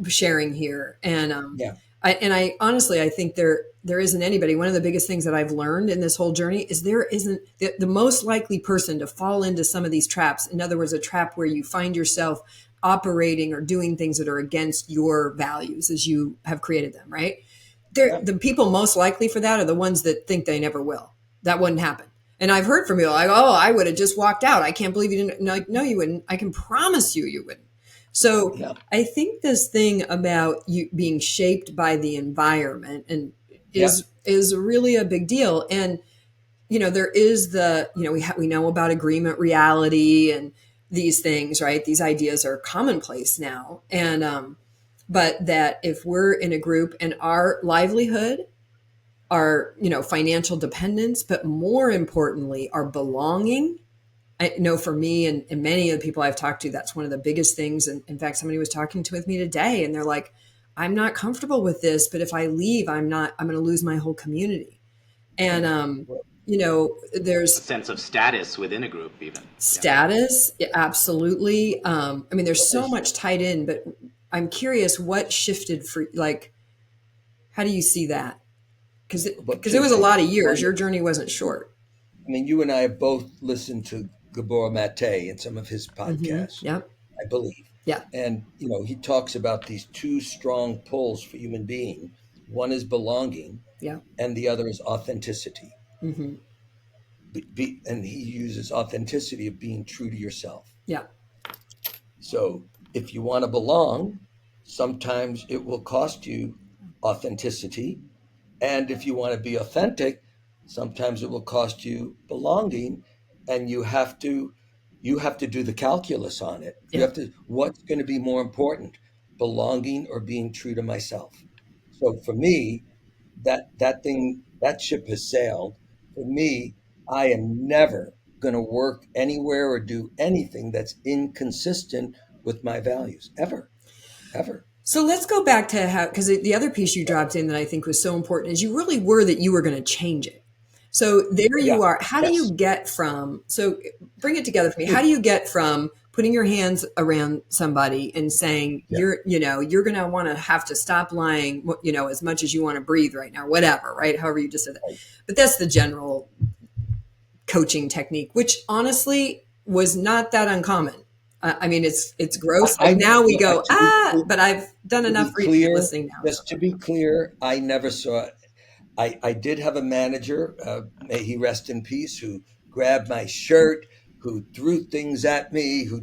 sharing here, and Yeah. I honestly, I think there isn't anybody. One of the biggest things that I've learned in this whole journey is there isn't the most likely person to fall into some of these traps. In other words, a trap where you find yourself operating or doing things that are against your values as you have created them, right? Yeah. The people most likely for that are the ones that think they never will. That wouldn't happen. And I've heard from people like, "Oh, I would have just walked out. I can't believe you didn't." Like, no, you wouldn't. I can promise you, you wouldn't. So Yeah. I think this thing about you being shaped by the environment and Yeah. is really a big deal. And there is we know about agreement reality and these things, right? These ideas are commonplace now, and but that if we're in a group and our livelihood, our financial dependence, but more importantly, our belonging. I know for me and many of the people I've talked to, that's one of the biggest things. And in fact, somebody was talking with me today, and they're like, "I'm not comfortable with this, but if I leave, I'm going to lose my whole community." And A there's sense of status within a group, even. Yeah. status, yeah, absolutely. I mean, there's so There's- much tied in, but I'm curious what shifted for, like, how do you see that? Because Well, it two was a lot things. of years. One, Your journey wasn't short. I mean, you and I have both listened to Gabor Mate in some of his podcasts, Yep. I believe. Yeah. And, he talks about these two strong pulls for human being. One is belonging, Yeah. and the other is authenticity. hmm And he uses authenticity of being true to yourself. Yeah. So if you want to belong, sometimes it will cost you authenticity. And if you want to be authentic, sometimes it will cost you belonging. And you have to do the calculus on it. You Yeah. have to, what's going to be more important, belonging or being true to myself? So for me, that ship has sailed. For me, I am never going to work anywhere or do anything that's inconsistent with my values, ever, ever. So let's go back to how, because the other piece you dropped in that I think was so important is you really were that you were going to change it. So there Yeah. you are. How do you Yes. get from, so bring it together for me. How do you get from putting your hands around somebody and saying, Yeah. you're going to want to have to stop lying, as much as you want to breathe right now, whatever, right? However you just said that. Right. But that's the general coaching technique, which honestly was not that uncommon. I mean, it's gross. Like now we go, but I've done To be enough clear, listening now. just to be clear, I never saw it. I did have a manager, may he rest in peace, who grabbed my shirt, who threw things at me, who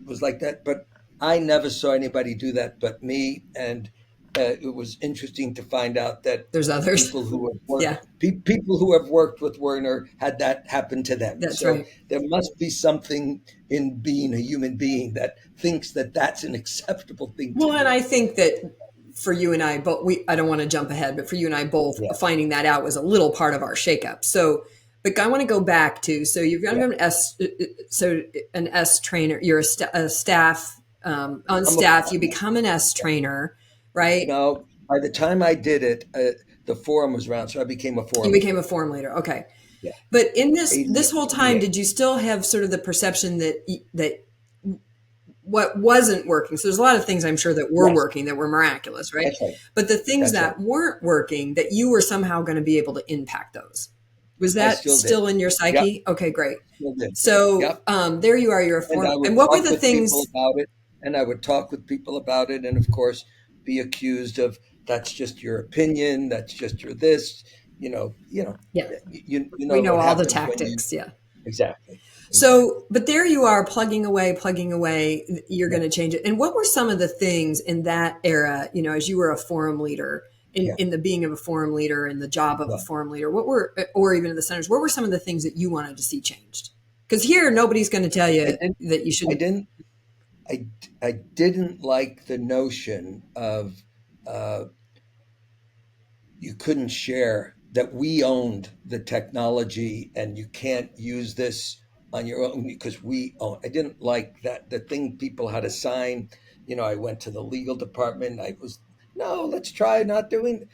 was like that. But I never saw anybody do that but me. And it was interesting to find out that There's others. people who have worked, Yeah, people who have worked with Werner had that happen to them. that's So right. there must be something in being a human being that thinks that that's an acceptable thing to Well, and do. I think that for you and I both, I don't want to jump ahead, but for you and I both, Yeah. finding that out was a little part of our shakeup. So, but I want to go back to, so you've got Yeah. an S trainer, you're a staff, on staff, you become an S trainer, right? No, by the time I did it, the forum was around, so I became a forum. You became a forum leader. Okay. Yeah. But in this 88, whole time, 88. did you still have sort of the perception that what wasn't working? So there's a lot of things I'm sure that were Yes. working that were miraculous, right? That's right. But the things That's that weren't working, that you were somehow going to be able to impact those. Was I that still still did. in your Yep. psyche? Okay, great. Still did. So Yep. there you are. You're a And form. I would And what were talk the with things? people about it, and I would talk with people about it, and of course, be accused of that's just your opinion, that's just your this, Yeah, you we know know what all the happens when you tactics. Yeah. exactly. So, but there you are plugging away, you're going to change it. And what were some of the things in that era, as you were a forum leader, Yeah. in the being of a forum leader and the job of a Yeah. forum leader, or even in the centers, what were some of the things that you wanted to see changed? Because here, nobody's going to tell you that you shouldn't. I didn't like the notion of you couldn't share, that we owned the technology and you can't use this on your own because we own. I didn't like that. The thing people had to sign, I went to the legal department. No, let's try not doing,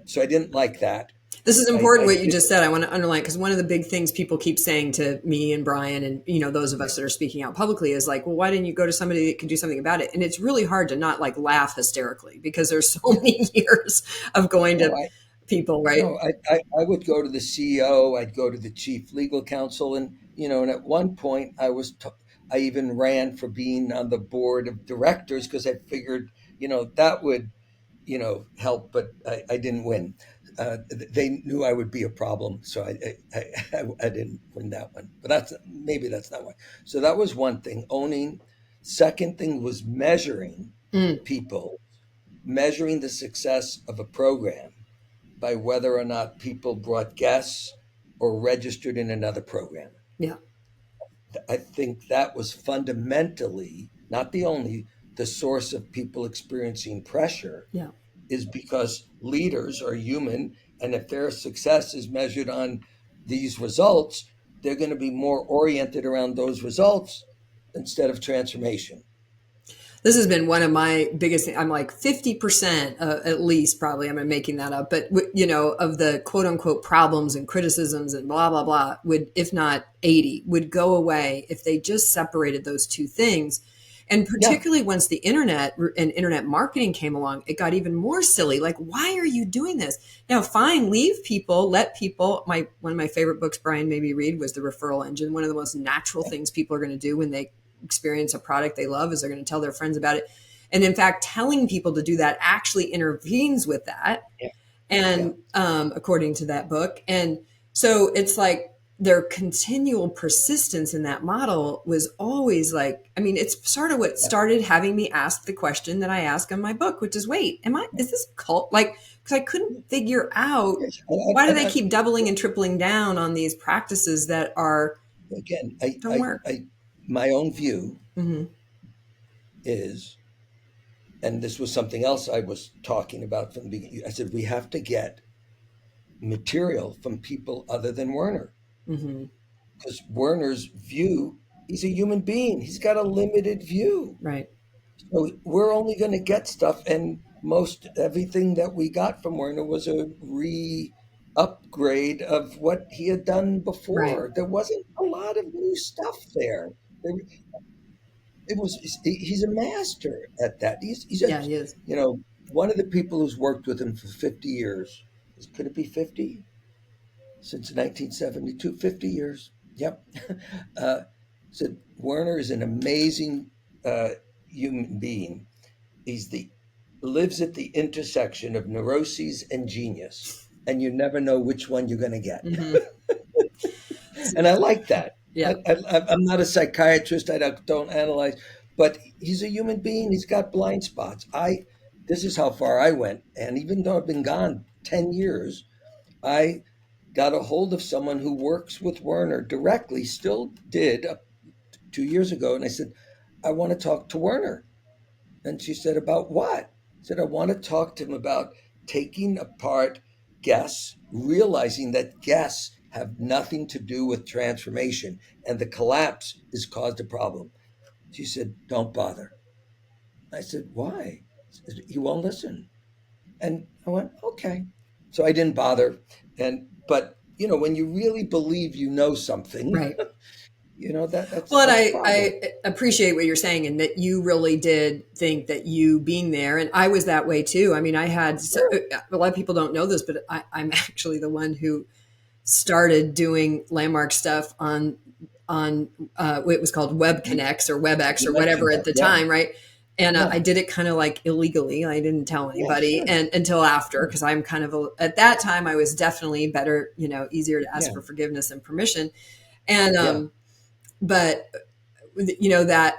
so I didn't like that. This is important I what you did, just said. I want to underline, because one of the big things people keep saying to me and Brian and those of us that are speaking out publicly is like, well, why didn't you go to somebody that can do something about it? And it's really hard to not like laugh hysterically because there's so many years of going to people, right? No, I would go to the CEO, I'd go to the chief legal counsel, and at one point I even ran for being on the board of directors because I figured, that would, help, but I didn't win. They knew I would be a problem, so I didn't win that one. But maybe that's not why. So that was one thing, owning. Second thing was measuring people, measuring the success of a program by whether or not people brought guests or registered in another program. Yeah. I think that was fundamentally, not the only, the source of people experiencing pressure. Yeah. Is because leaders are human, and if their success is measured on these results, they're going to be more oriented around those results instead of transformation. This has been one of my biggest things. I'm like 50% at least, probably, I'm making that up, but of the quote unquote problems and criticisms and blah, blah, blah would, if not 80, would go away if they just separated those two things. And particularly once the internet and internet marketing came along, it got even more silly. Like, why are you doing this? Now, fine, leave people, let people. One of my favorite books, Brian made me read, was The Referral Engine. One of the most natural things people are going to do when they experience a product they love is they're going to tell their friends about it. And in fact, telling people to do that actually intervenes with that. Yeah. And according to that book. And so it's like, their continual persistence in that model was always like, I mean, it's sort of what started having me ask the question that I ask in my book, which is, wait, is this cult? Like, because I couldn't figure out why do they keep doubling and tripling down on these practices that are, again, don't work. My own view is, and this was something else I was talking about from the beginning. I said, we have to get material from people other than Werner. Because Werner's view, he's a human being. He's got a limited view. Right. So we're only going to get stuff. And everything that we got from Werner was a upgrade of what he had done before. Right. There wasn't a lot of new stuff there. He's a master at that. He is. One of the people who's worked with him for 50 years, could it be 50? Since 1972, 50 years. Yep. Said Werner is an amazing human being. Lives at the intersection of neuroses and genius, and you never know which one you're going to get. And I like that. Yeah. I'm not a psychiatrist. I don't analyze, but he's a human being. He's got blind spots. This is how far I went, and even though I've been gone 10 years, I got a hold of someone who works with Werner directly, still did 2 years ago. And I said, I want to talk to Werner. And she said, about what? I said, I want to talk to him about taking apart guests, realizing that guests have nothing to do with transformation, and the collapse has caused a problem. She said, don't bother. I said, why? She said, he won't listen. And I went, okay. So I didn't bother. But when you really believe you know something, right? That's well. And I appreciate what you're saying, and that you really did think that you being there, and I was that way too. I mean, I had a lot of people don't know this, but I'm actually the one who started doing landmark stuff on it was called Web Connects or WebEx or whatever at the time, right? And I did it kind of like illegally. I didn't tell anybody and until after, because I'm kind of at that time I was definitely better, easier to ask for forgiveness and permission. And Yeah. but that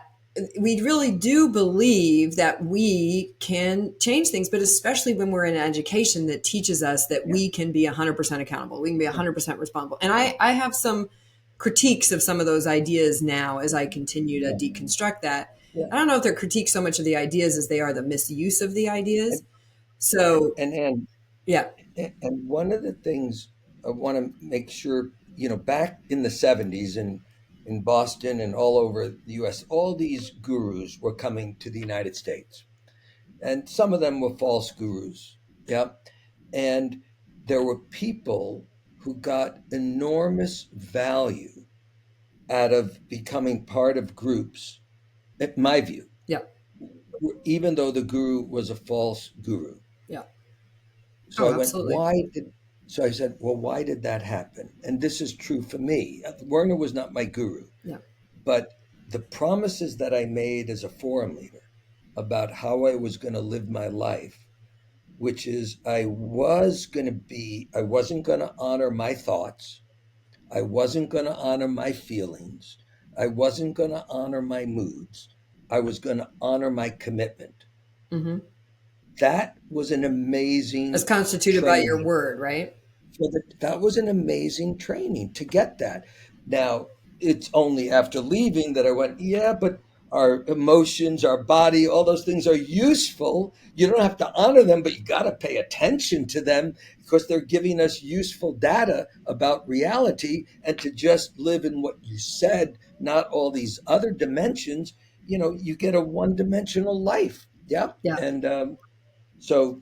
we really do believe that we can change things, but especially when we're in education that teaches us that Yeah. we can be 100% accountable, we can be Yeah. 100% responsible. And I have some critiques of some of those ideas now as I continue to Yeah. deconstruct that. Yeah. I don't know if they're critiques so much of the ideas as they are the misuse of the ideas. So And yeah, and one of the things I want to make sure, back in the 70s in Boston and all over the US, all these gurus were coming to the United States. And some of them were false gurus. Yeah. And there were people who got enormous value out of becoming part of groups, in my view, yeah, even though the guru was a false guru. yeah. So Oh, I went, absolutely. so I said, well, why did that happen? And this is true for me. Werner was not my guru, Yeah, but the promises that I made as a forum leader about how I was going to live my life, which is I wasn't going to honor my thoughts. I wasn't going to honor my feelings. I wasn't going to honor my moods. I was going to honor my commitment. hmm That was an as amazing constituted by your training. word, right? So that was an amazing training to get that. Now, it's only after leaving that I went, yeah, but our emotions, our body, all those things are useful. You don't have to honor them, but you got to pay attention to them because they're giving us useful data about reality. And to just live in what you said, not all these other dimensions, you get a one-dimensional life. Yeah. Yeah. And so,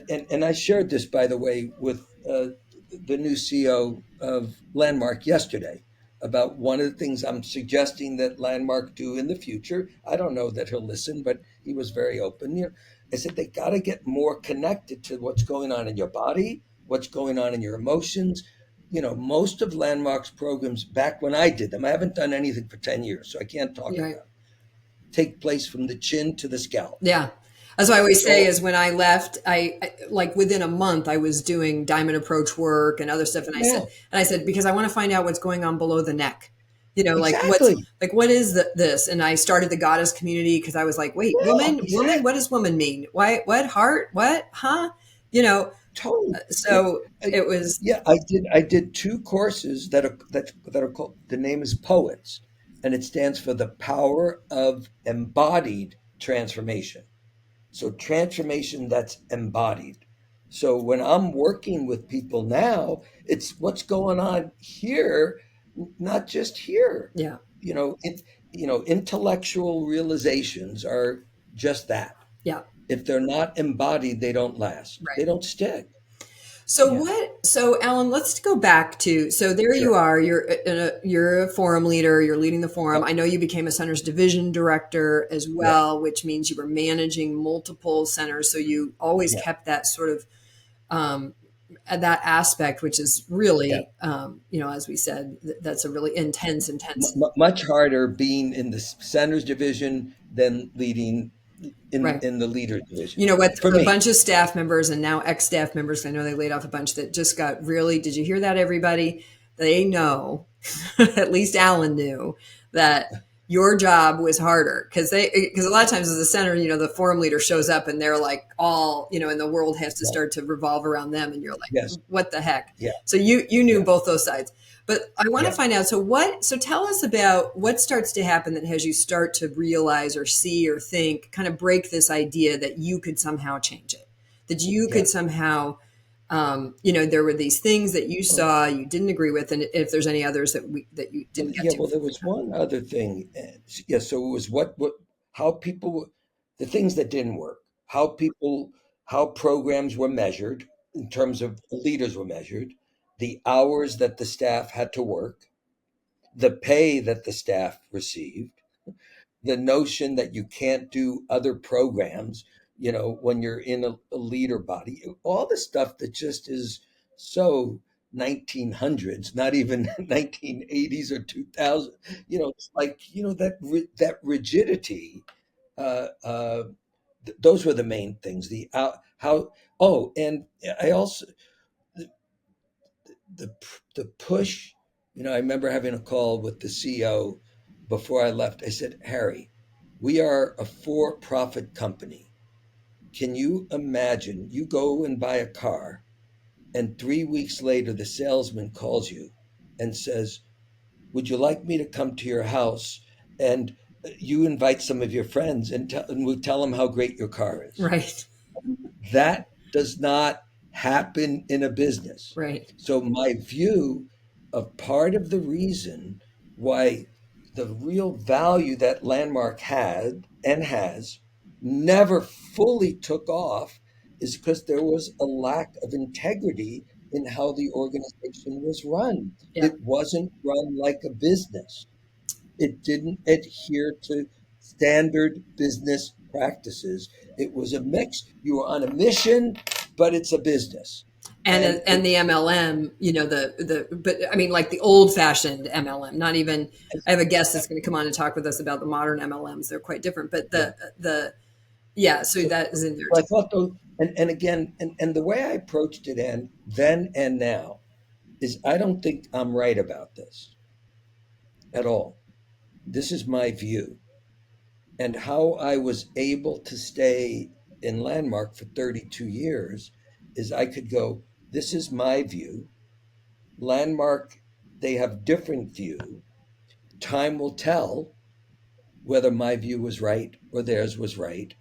and I shared this, by the way, with the new CEO of Landmark yesterday about one of the things I'm suggesting that Landmark do in the future. I don't know that he'll listen, but he was very open. I said they got to get more connected to what's going on in your body, what's going on in your emotions. Most of Landmark's programs back when I did them, I haven't done anything for 10 years, so I can't talk Yeah. about it, take place from the chin to the scalp. Yeah. That's what I always It's say all, is when I left, I like within a month I was doing diamond approach work and other stuff. yeah, And I said, because I want to find out what's going on below the neck, exactly. what is this? And I started the goddess community because I was like, wait, Yeah, woman, what exactly. does woman mean? Why, what heart, what, huh? You know, Totally. Yeah. so I, it was, yeah, I did two courses that are called, the name is Poets, and it stands for the power of embodied transformation. So transformation that's embodied. So when I'm working with people now, it's what's going on here, not just here. yeah, You know, it, intellectual realizations are just that. yeah. If they're not embodied, they don't last. They Right. don't stick. So Yeah, so Alan, let's go back to, so there you sure. are, you're a forum leader, you're leading the forum. Yep. I know you became a center's division director as Yeah. well, which means you were managing multiple centers. So you always Yeah. kept that sort of, um, that aspect, which is Yeah. really, as we said, that's a really intense, Much harder being in the centers division than leading in right. in the leaders division You know what? for A me. bunch of staff members and now ex staff members, I know they laid off a bunch that just got really, did you hear that, everybody? They know, at least Alan knew, that your job was harder because a lot of times as a center, the forum leader shows up and they're like all, and the world has to Yeah. start to revolve around them. And you're Yes. like, what the heck? Yeah. So you knew Yeah. both those sides. But I want to Yeah. find out. So tell us about what starts to happen that has you start to realize or see or think, kind of break this idea that you could somehow change it, that you Yeah. could somehow, there were these things that you Well, saw you didn't agree with, and if there's any others that you well, didn't get yeah. to. Well, there was one other thing. Yeah. So it was how people, the things that didn't work, how programs were measured in terms of the leaders were measured, the hours that the staff had to work, the pay that the staff received, the notion that you can't do other programs, when you're in a leader body, all the stuff that just is so 1900s, not even 1980s or 2000. It's like, that rigidity. Those were the main things. The how Oh, and I also, the the push. I remember having a call with the CEO before I left. I said, Harry, we are a for-profit company. Can you imagine you go and buy a car, and 3 weeks later, the salesman calls you and says, would you like me to come to your house and you invite some of your friends and we tell them how great your car is? Right. That does not happen in a business. Right. So my view of part of the reason why the real value that Landmark had and has never fully took off is because there was a lack of integrity in how the organization was run. Yeah. It wasn't run like a business. It didn't adhere to standard business practices. It was a mix. You were on a mission, but it's a business. And the MLM, but I mean, like the old fashioned MLM, not even, I have a guest that's going to come on and talk with us about the modern MLMs. They're quite different, but so that is in there I too. thought those, and again, and the way I approached it and then and now is I don't think I'm right about this at all. This is my view. And how I was able to stay in Landmark for 32 years is I could go, this is my view. Landmark, they have different view. Time will tell whether my view was right or theirs was right.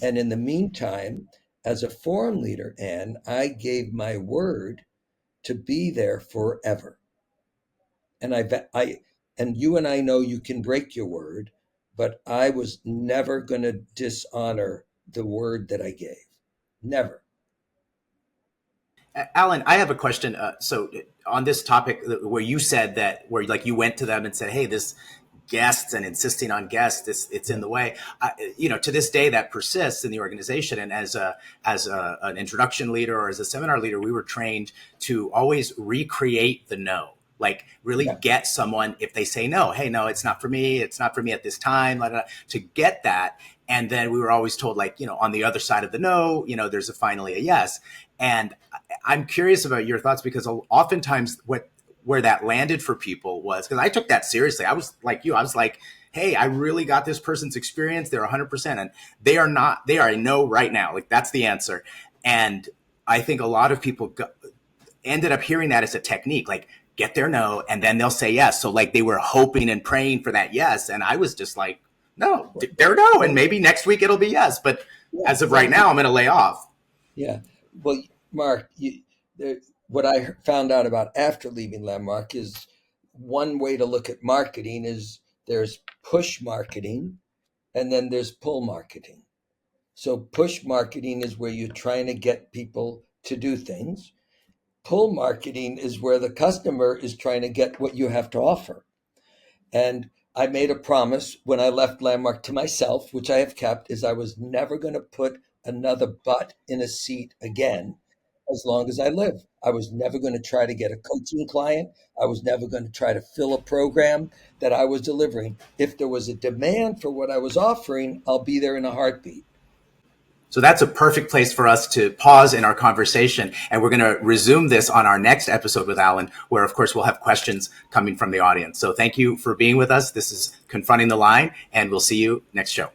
And in the meantime, as a forum leader, Anne, I gave my word to be there forever. And and you and I know you can break your word, but I was never going to dishonor the word that I gave. Never. Alan, I have a question. So on this topic where you said that, where like you went to them and said, hey, this guests and insisting on guests, it's in the way. To this day that persists in the organization. And as an introduction leader or as a seminar leader, we were trained to always recreate the no. Like really get someone, if they say no, hey, no, it's not for me. It's not for me at this time, to get that. And then we were always told, like, on the other side of the no, there's finally a yes. And I'm curious about your thoughts, because oftentimes where that landed for people was, because I took that seriously. I was like you. I was like, hey, I really got this person's experience. They're 100%. And they are a no right now. Like, that's the answer. And I think a lot of people ended up hearing that as a technique, like get their no, and then they'll say yes. So like they were hoping and praying for that yes. And I was just like, no, they're no. And maybe next week it'll be yes. But as of right now, I'm going to lay off. Yeah. Well, Mark, what I found out about after leaving Landmark is one way to look at marketing is there's push marketing and then there's pull marketing. So push marketing is where you're trying to get people to do things. Pull marketing is where the customer is trying to get what you have to offer. And I made a promise when I left Landmark to myself, which I have kept, is I was never going to put another butt in a seat again as long as I live. I was never going to try to get a coaching client. I was never going to try to fill a program that I was delivering. If there was a demand for what I was offering, I'll be there in a heartbeat. So that's a perfect place for us to pause in our conversation. And we're going to resume this on our next episode with Alan, where, of course, we'll have questions coming from the audience. So thank you for being with us. This is Confronting the Line, and we'll see you next show.